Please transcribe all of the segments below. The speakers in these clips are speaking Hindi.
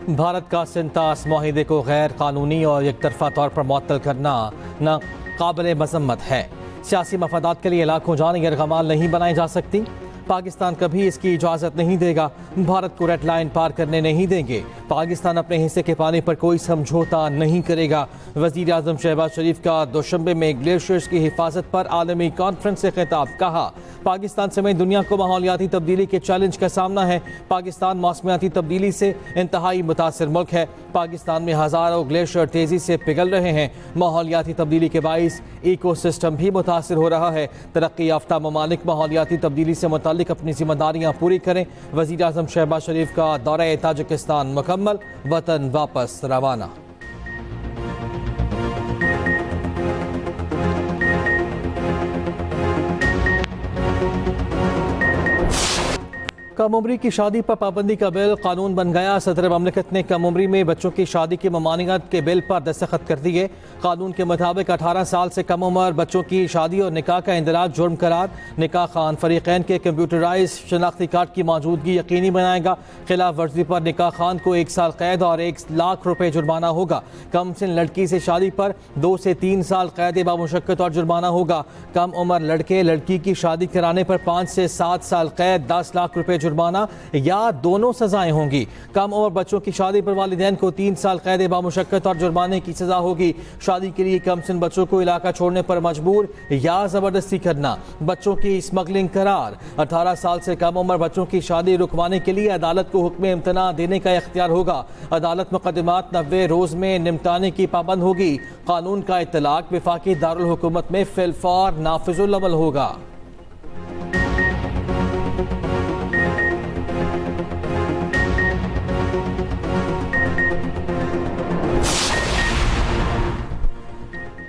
भारत का सिंतास माहिदे को गैर कानूनी और एक तरफा तौर पर मुअत्तल करना नाकाबिल मजम्मत है। सियासी मफादात के लिए लाखों जानें यरगमाल नहीं बनाई जा सकती। पाकिस्तान कभी इसकी इजाज़त नहीं देगा। भारत को रेड लाइन पार करने नहीं देंगे। पाकिस्तान अपने हिस्से के पानी पर कोई समझौता नहीं करेगा। वज़ीर आज़म शहबाज शरीफ का दोशंबे में ग्लेशियर्स की हिफाजत पर आलमी कॉन्फ्रेंस से खिताब। कहा, पाकिस्तान समेत दुनिया को माहौलियाती तब्दीली के चैलेंज का सामना है। पाकिस्तान मौसमियाती तब्दीली से इंतहाई मुतासिर मुल्क है। पाकिस्तान में हज़ारों ग्लेशियर तेज़ी से पिघल रहे हैं। माहौलियाती तब्दीली के बाइस इको सिस्टम भी मुतासिर हो रहा है। तरक्की याफ्ता ममालिक माहौलियाती तब्दीली से मुताल्लिक अपनी जिम्मेदारियाँ पूरी करें। वज़ीर आज़म शहबाज शरीफ का दौरा ताजिकिस्तान मुकम्मल, वतन वापस रवाना। कम उम्री की शादी पर पाबंदी का बिल कानून बन गया। सदर ममलिकत ने कम उम्री में बच्चों की शादी की ममानियत के बिल पर दस्तखत कर दिए। कानून के मुताबिक 18 साल से कम उम्र बच्चों की शादी और निकाह का इंदराज जुर्म करार। निकाह खान फरीकैन के कंप्यूटराइज शनाख्ती कार्ड की मौजूदगी यकीनी बनाएगा। खिलाफ वर्जी पर निकाह खान को 1 साल कैद और 1 लाख रुपए जुर्माना होगा। कम सिन लड़की से शादी पर 2 से 3 साल कैद बामुशक्कत और जुर्माना होगा। कम उम्र लड़के लड़की की शादी कराने पर 5 से 7 साल कैद, 10 लाख रुपए जुर्माना या दोनों सजाएं होंगी। कम उम्र बच्चों की शादी पर वालिदैन को 3 साल कैद बामुशक्कत और जुर्माने की सजा होगी। शादी के लिए कम सिन बच्चों को इलाका छोड़ने पर मजबूर या जबरदस्ती करना। बच्चों की स्मगलिंग करार। 18 साल से कम उम्र बच्चों की शादी रुकवाने के लिए अदालत को हुक्म इम्तना देने का इख्तियार होगा। अदालत मुकदमात 90 रोज में निपटाने की पाबंद होगी। कानून का इत्तलाक वफाकी दारुल हुकूमत में फिलफौर नाफिजुल अमल होगा।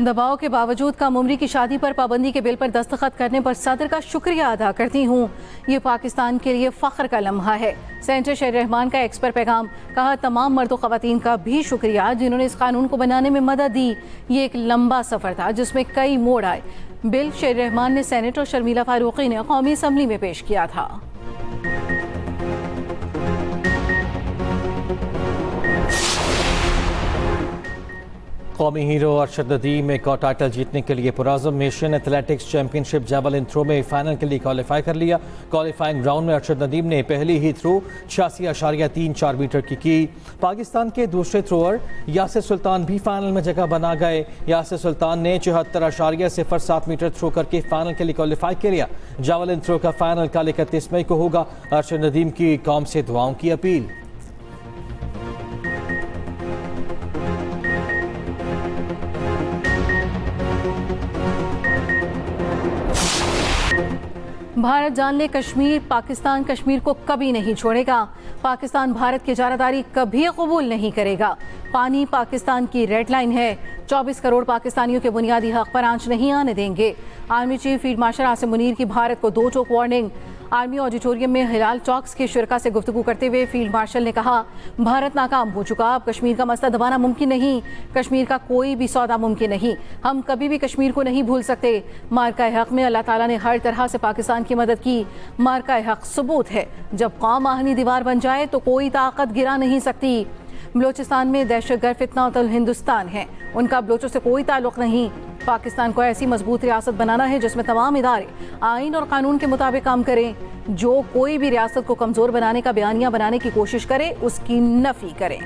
दबाव के बावजूद कम उम्री की शादी पर पाबंदी के बिल पर दस्तखत करने पर सदर का शुक्रिया अदा करती हूँ। ये पाकिस्तान के लिए फ़ख्र का लम्हा है। सेनेटर शेर रहमान का एक्स पर पैगाम। कहा, तमाम मर्द ख़वातीन का भी शुक्रिया जिन्होंने इस कानून को बनाने में मदद दी। ये एक लंबा सफ़र था जिसमें कई मोड़ आए। बिल शेर रहमान ने सेनेटर शर्मिला फारूकी ने कौमी असम्बली में पेश किया था। कौमी हीरो अरशद नदीम एक और टाइटल जीतने के लिए पुराज़म Asian athletics championship javelin throw में फाइनल के लिए क्वालिफाई कर लिया। क्वालिफाइंग राउंड में अरशद नदीम ने पहली ही थ्रो 86.34 मीटर की। पाकिस्तान के दूसरे थ्रोअर यासिर सुल्तान भी फाइनल में जगह बना गए। यासिर सुल्तान ने 74.07 मीटर थ्रो करके फाइनल के लिए क्वालिफाई कर लिया। जैवलिन थ्रो का फाइनल कल 31 मई को होगा। अरशद नदीम की कौम से दुआओं की अपील। भारत जान ले कश्मीर, पाकिस्तान कश्मीर को कभी नहीं छोड़ेगा। पाकिस्तान भारत की इजारादारी कभी कबूल नहीं करेगा। पानी पाकिस्तान की रेड लाइन है। 24 करोड़ पाकिस्तानियों के बुनियादी हक पर आंच नहीं आने देंगे। Army chief field marshal Asim Munir की भारत को 2 टोक वार्निंग। आर्मी ऑडिटोरियम में हिलाल चौक्स के शुरका से गुफ्तगू करते हुए फील्ड मार्शल ने कहा, भारत नाकाम हो चुका, अब कश्मीर का मसला दबाना मुमकिन नहीं। कश्मीर का कोई भी सौदा मुमकिन नहीं। हम कभी भी कश्मीर को नहीं भूल सकते। मार्का हक में अल्लाह ताला ने हर तरह से पाकिस्तान की मदद की। मार्का हक सबूत है, जब कौम आहनी दीवार बन जाए तो कोई ताकत गिरा नहीं सकती। बलोचिस्तान में दहशतगर्द फितना तो हिंदुस्तान है, उनका बलोचों से कोई ताल्लुक नहीं। पाकिस्तान को ऐसी मजबूत रियासत बनाना है जिसमें तमाम इदारे आइन और कानून के मुताबिक काम करें। जो कोई भी रियासत को कमज़ोर बनाने का बयानिया बनाने की कोशिश करे, उसकी नफी करें।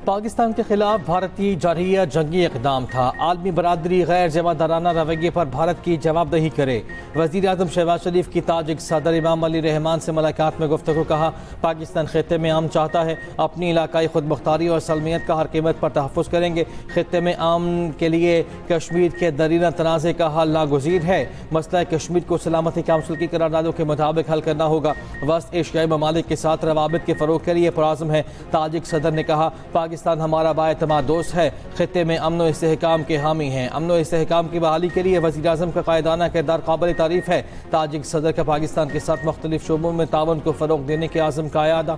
पाकिस्तान के खिलाफ भारतीय जारहिया जंगी इकदाम था। आलमी बरादरी गैर जवाबदाराना रवैये पर भारत की जवाबदही करे। वज़ीर आज़म शहबाज शरीफ की ताजिक सदर इमाम अली रहमान से मुलाकात में गुफ्तगू। कहा, पाकिस्तान खित्ते में अमन चाहता है, अपनी इलाकाई खुद मुख्तारी और सलमियत का हर कीमत पर तहफ़्फ़ुज़ करेंगे। खित्ते में अमन के लिए कश्मीर के दरीना तनाज़े का हल नागुज़ीर है। मसला कश्मीर को सलामती काउंसिल की करारदादों के मुताबिक हल करना होगा। वस्त एशियाई ममालिक के साथ रवाबित के फ़रोग़ के लिए पुराज़म है। ताजिक सदर ने कहा, पाकिस्तान हमारा बाएतमाद दोस्त है, खित्ते में अमन और इस्तेहकाम के हामी हैं। अमन और इस्तेहकाम की बहाली के लिए वज़ीर आज़म का कायदाना किरदार काबिल तारीफ़ है। ताजिक सदर का पाकिस्तान के साथ मुख्तलिफ शोबों में ताउन को फ़रोग़ देने के आज़म का यादा।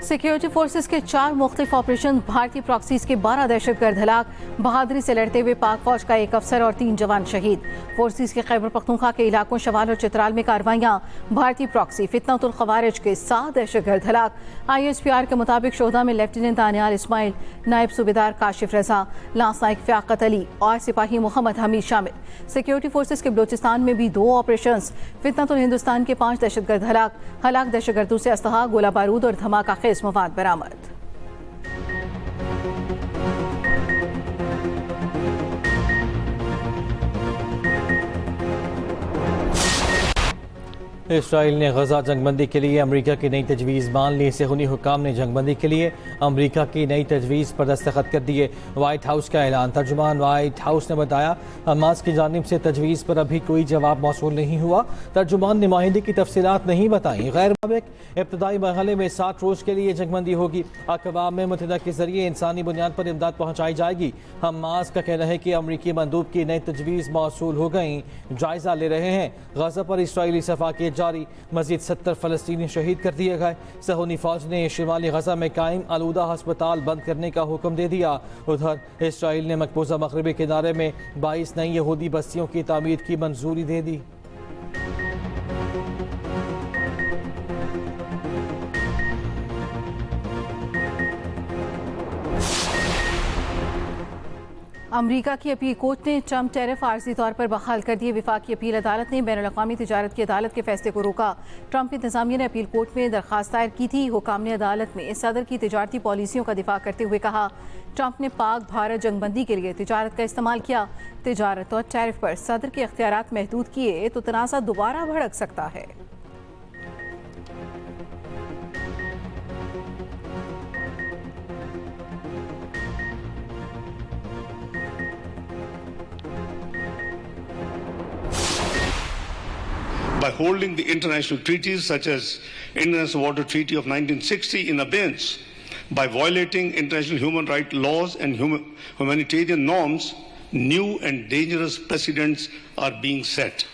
सिक्योरिटी फोर्सेस के 4 मुख्तलिफ ऑपरेशन, भारतीय प्रॉक्सीज के 12 दहशतगर्द हलाक, बहादुरी से लड़ते हुए पाक फौज का 1 अफसर और 3 जवान शहीद। फोर्सेस के खैबर पख्तूनख्वा के इलाकों शवाल और चित्राल में कार्रवाइयां, भारतीय प्रॉक्सी फितनतुल खवारिज के 7 दहशतगर्द हलाक। ISPR के मुताबिक शोधा में लेफ्टिनेंट दानियाल इस्माइल, नायब सूबेदार काशिफ रजा, लांस नायक फ़याक़त अली और सिपाही मोहम्मद हमीद शामिल। सिक्योरिटी फोर्सेस के बलोचिस्तान में भी 2 ऑपरेशन, फितनतुल हिंदुस्तान के 5 दहशतगर्द हलाक दहशतगर्दों से असलहा, गोला बारूद और धमाका खेज मवाद बरामद। इसराइल ने गजा जंगबंदी के लिए अमरीका की नई तजवीज़ मान ली। सेहूनी हुकाम ने जंगबंदी के लिए अमरीका की नई तजवीज़ पर दस्तखत कर दिए। वाइट हाउस का ऐलान। तर्जुमान वाइट हाउस ने बताया, हमास की जानिब से तजवीज़ पर अभी कोई जवाब मौसूल नहीं हुआ। तर्जुमान ने माहिदे की तफसीलात नहीं बताई। गैर मुताबिक इब्तदाई मरहले में 60 रोज़ के लिए जंगबंदी होगी। अक़वाम मुत्तहिदा के जरिए इंसानी बुनियाद पर इमदाद पहुँचाई जाएगी। हमास का कहना है कि अमरीकी मंदूब की नई तजवीज़ मौसूल हो गई, जायज़ा ले रहे हैं। गजा पर इसराइली सफाकी जारी, मजीद 70 फ़लस्तीनी शहीद कर दिए गए। सहूनी फौज ने शिमाली गजा में कायम आलूदा अस्पताल बंद करने का हुक्म दे दिया। उधर इसराइल ने मकबूजा मगरबी किनारे में 22 नई यहूदी बस्तियों की तामीर की मंजूरी दे दी। अमरीका की अपील कोर्ट ने ट्रंप टैरिफ आर्जी तौर पर बहाल कर दिए। विफाकी अपील अदालत ने बैनुल-अक़वामी तिजारत की अदालत के फैसले को रोका। ट्रंप इंतजामिया ने अपील कोर्ट में दरख्वास्त दायर की थी। हुकाम ने अदालत में सदर की तिजारती पॉलिसियों का दिफा करते हुए कहा, ट्रंप ने पाक भारत जंगबंदी के लिए तिजारत का इस्तेमाल किया। तिजारत और टैरिफ पर सदर के इख्तियारात महदूद किए तो तनाज़ा दोबारा भड़क सकता है। By holding the international treaties such as International Water Treaty of 1960 in abeyance, by violating international human rights laws and humanitarian norms, new and dangerous precedents are being set.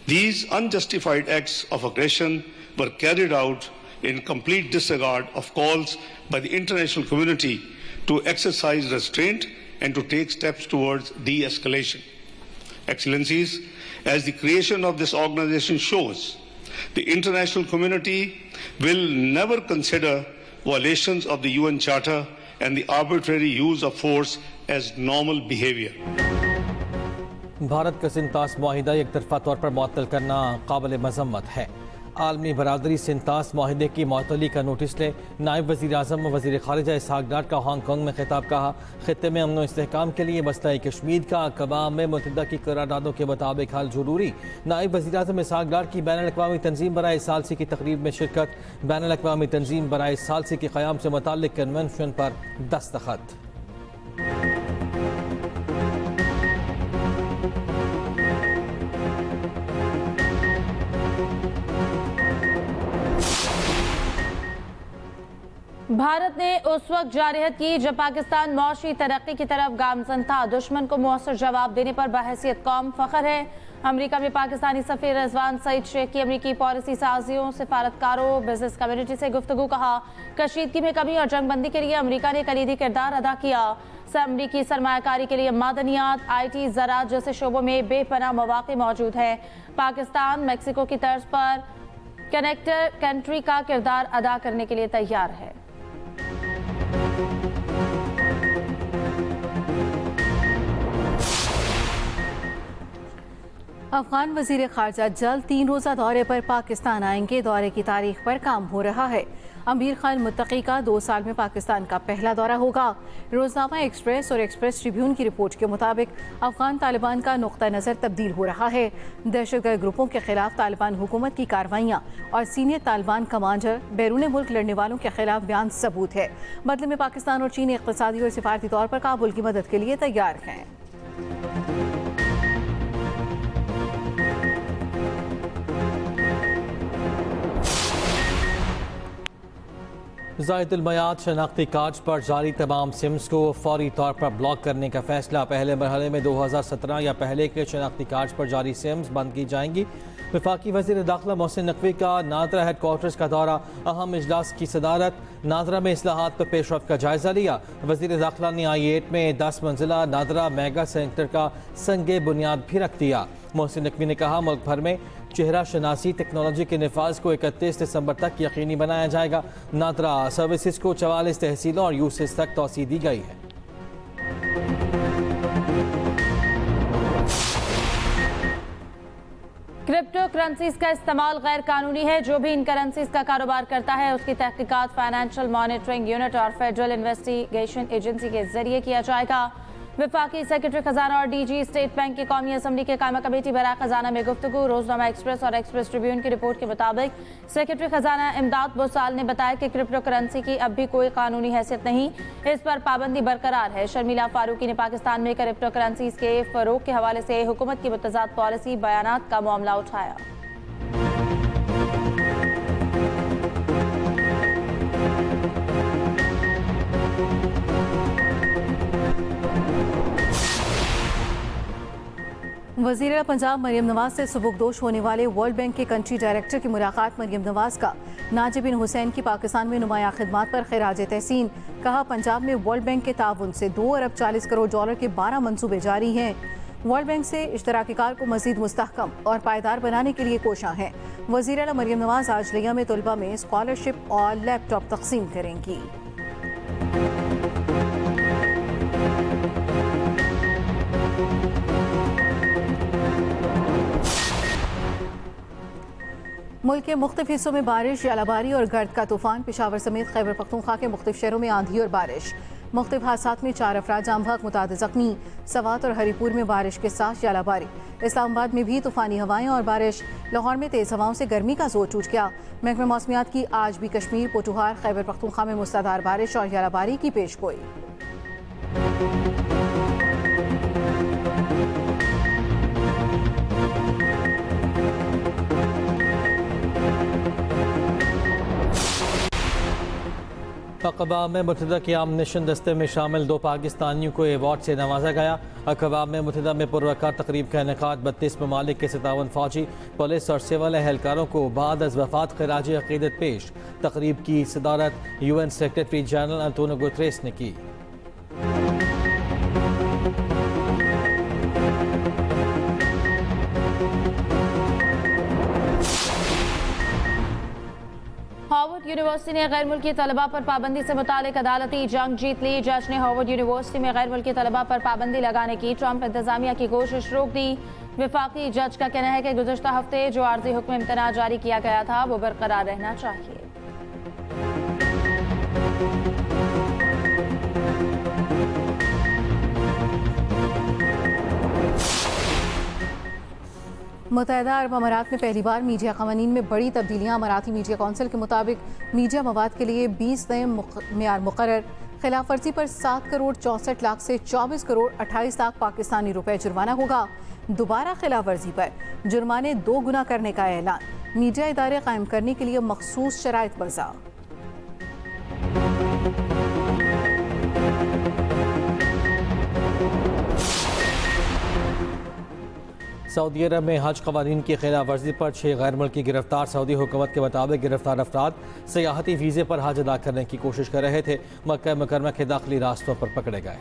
These unjustified acts of aggression were carried out in complete disregard of calls by the international community to exercise restraint and to take steps towards de-escalation. Excellencies, as the creation of this organization shows, the international community will never consider violations of the UN Charter and the arbitrary use of force as normal behavior. Bharat का सिंतास मुआहिदा एक तरफा तौर पर मुअत्तल करना काबिल मजम्मत है। आलमी बरादरी सिंतास मुआहिदे की मुअत्तली का नोटिस ले। नायब वज़ीर आज़म व वज़ीर ख़ारिजा इसहाक़ डार का हांगकांग में खिताब। कहा, खित्ते में अमन व इस्तेहकाम के लिए मसला कश्मीर का अक़वाम मुत्तहिदा की करारदादों के मुताबिक हल ज़रूरी। नायब वज़ीर आज़म इसहाक़ डार की बैनुल-अक़वामी तंजीम बराए सालसी की तक़रीब में शिरकत। बैनुल-अक़वामी तंजीम बराए सालसी के क़याम से मुताल्लिक़ कन्वेंशन पर दस्तखत। भारत ने उस वक्त जारहत की जब पाकिस्तान मौशी तरक्की की तरफ गामजन था। दुश्मन को मुअस्सर जवाब देने पर बहैसियत कौम फख्र है। अमेरिका में पाकिस्तानी सफ़ीर रिजवान सईद शेख की अमरीकी पॉलिसी साजियों, सिफारतकारों, बिजनेस कम्युनिटी से गुफ्तगू। कहा, कशीदगी में कमी और जंगबंदी के लिए अमरीका ने कलीदी किरदार अदा किया। अमरीकी सरमायाकारी के लिए मादनियात, IT, ज़राअत जैसे शोबों में बेपनाह मौक़े मौजूद है। पाकिस्तान मैक्सिको की तर्ज पर कनेक्टर कंट्री का किरदार अदा करने के लिए तैयार है। अफगान वज़ीर ख़ारजा जल्द 3 रोज़ा दौरे पर पाकिस्तान आएंगे। दौरे की तारीख पर काम हो रहा है। अमीर खान मुत्तकी का 2 साल में पाकिस्तान का पहला दौरा होगा। रोज़नामा एक्सप्रेस और एक्सप्रेस ट्रिब्यून की रिपोर्ट के मुताबिक अफगान तालिबान का नुक्ता नज़र तब्दील हो रहा है। दहशतगर्द ग्रुपों के खिलाफ तालिबान हुकूमत की कार्रवाइयाँ और सीनियर तालिबान कमांडर बैरून मुल्क लड़ने वालों के खिलाफ बयान सबूत है। बदले में पाकिस्तान और चीन इक़्तिसादी और सिफारती तौर पर काबुल की मदद के लिए तैयार हैं। ज़ायदुल मयाद शनाख्ती कार्ड पर जारी तमाम सिम्स को फौरी तौर पर ब्लॉक करने का फैसला। पहले मरहले में 2017 या पहले के शनाख्ती कार्ड पर जारी सिम्स बंद की जाएंगी। वफाकी वज़ीर दाखिला मोहसिन नकवी का नादरा हेडक्वार्टर्स का दौरा, अहम इजलास की सदारत। नादरा में इस्लाहात पर पेशरफ का जायजा लिया। वज़ीर दाखिला ने I8 में 10 मंजिला नादरा मेगा सेंटर का संगे बुनियाद भी रख दिया। मोहसिन नकवी ने कहा, मुल्क भर में चेहरा शनासी टेक्नोलॉजी के नफाज को 31 दिसंबर तक यकीनी बनाया जाएगा। नादरा सर्विसेज को 44 तहसीलों और यूसेज तक तोसी दी गई है। क्रिप्टो करेंसीज का इस्तेमाल गैर कानूनी है। जो भी इन करेंसीज का कारोबार करता है उसकी तहकीकात फाइनेंशियल मॉनिटरिंग यूनिट और फेडरल इन्वेस्टिगेशन एजेंसी के जरिए किया जाएगा। वफाकी सेक्रेटरी खजाना और DG स्टेट बैंक की कौमी असम्बली के कायमा कमेटी बराए खजाना में गुफ्तगू। रोजनामा एक्सप्रेस और एक्सप्रेस ट्रिब्यून की रिपोर्ट के मुताबिक सेक्रेटरी खजाना इमदाद बोसाल ने बताया कि क्रिप्टो करेंसी की अब भी कोई कानूनी हैसियत नहीं, इस पर पाबंदी बरकरार है। शर्मिला फारूकी ने पाकिस्तान में क्रिप्टो करेंसीज के फरोग के हवाले से हुकूमत की मुतज़ाद पॉलिसी बयानात का मामला उठाया। वज़ीर आला पंजाब मरियम नवाज से सुबुकदोश होने वाले वर्ल्ड बैंक के कंट्री डायरेक्टर की मुलाकात। मरियम नवाज का नाजिब बिन हुसैन की पाकिस्तान में नुमाया खिदमात पर खिराज तहसीन। कहा, पंजाब में वर्ल्ड बैंक के ताउन से $2 अरब 40 करोड़ के 12 मनसूबे जारी हैं। वर्ल्ड बैंक से इश्तराकी कार को मजीद मुस्तहकम और पायदार बनाने के लिए कोशां हैं। वज़ीर आला मरियम नवाज आज लिया में तलबा में स्कॉलरशिप और लैपटॉप तकसीम करेंगी। मुल्क के मुख्तलिफ हिस्सों में बारिश, जलाबारी और गर्द का तूफान। पेशावर समेत खैबर पख्तूनख्वा के मुख्तलिफ शहरों में आंधी और बारिश। मुख्तलिफ हादसात में 4 अफराद जाम बहक, मुताद जख्मी। सवात और हरीपुर में बारिश के साथ जलाबारी। इस्लामाबाद में भी तूफानी हवाएं और बारिश। लाहौर में तेज़ हवाओं से गर्मी का जोर टूट गया। महकमा मौसमियात की आज भी कश्मीर, पोठुहार, खैबर पख्तूनख्वा में मुसलाधार बारिश और जलाबारी की पेशगोई। अक़वाम मुत्तहिदा के आमनेशन दस्ते में शामिल 2 पाकिस्तानियों को एवार्ड से नवाजा गया। अक़वाम मुत्तहिदा में पुरवकार तकरीब का इनेकाद। 32 ममालिक के 57 फौजी, पुलिस और सिविल एहलकारों को बाद अज़ वफ़ात खिराज अक़ीदत पेश। तकरीब की सदारत UN secretary general Antonio Guterres ने की। हार्वर्ड यूनिवर्सिटी ने गैर मुल्की तलबा पर पाबंदी से मुतालिक अदालती जंग जीत ली। जज ने हार्वर्ड यूनिवर्सिटी में गैर मुल्की तलबा पर पाबंदी लगाने की ट्रंप इंतजामिया की कोशिश रोक दी। वफाकी जज का कहना है कि गुज़श्ता हफ्ते जो आर्जी हुक्म इम्तना जारी किया गया था वो बरकरार रहना चाहिए। मुत्तहिदा अरब अमारात में पहली बार मीडिया क़वानीन में बड़ी तब्दीलियाँ। अमाराती मीडिया कौंसिल के मुताबिक मीडिया मवाद के लिए 20 नए मेयार मुकर्रर। खिलाफ वर्जी पर 7 करोड़ 64 लाख से 24 करोड़ 28 लाख पाकिस्तानी रुपए जुर्माना होगा। दोबारा खिलाफ वर्जी पर जुर्माने 2 गुना करने का ऐलान। मीडिया इदारे कायम करने के लिए मखसूस शराइत वज़ा। सऊदी अरब में हज कवानीन की खिलाफ वर्जी पर 6 गैर मुल्की गिरफ्तार। सऊदी हुकूमत के मुताबिक गिरफ्तार अफराद सियाहती वीज़े पर हज अदा करने की कोशिश कर रहे थे। मक्का मुकर्रमा के दाखिली रास्तों पर पकड़े गए।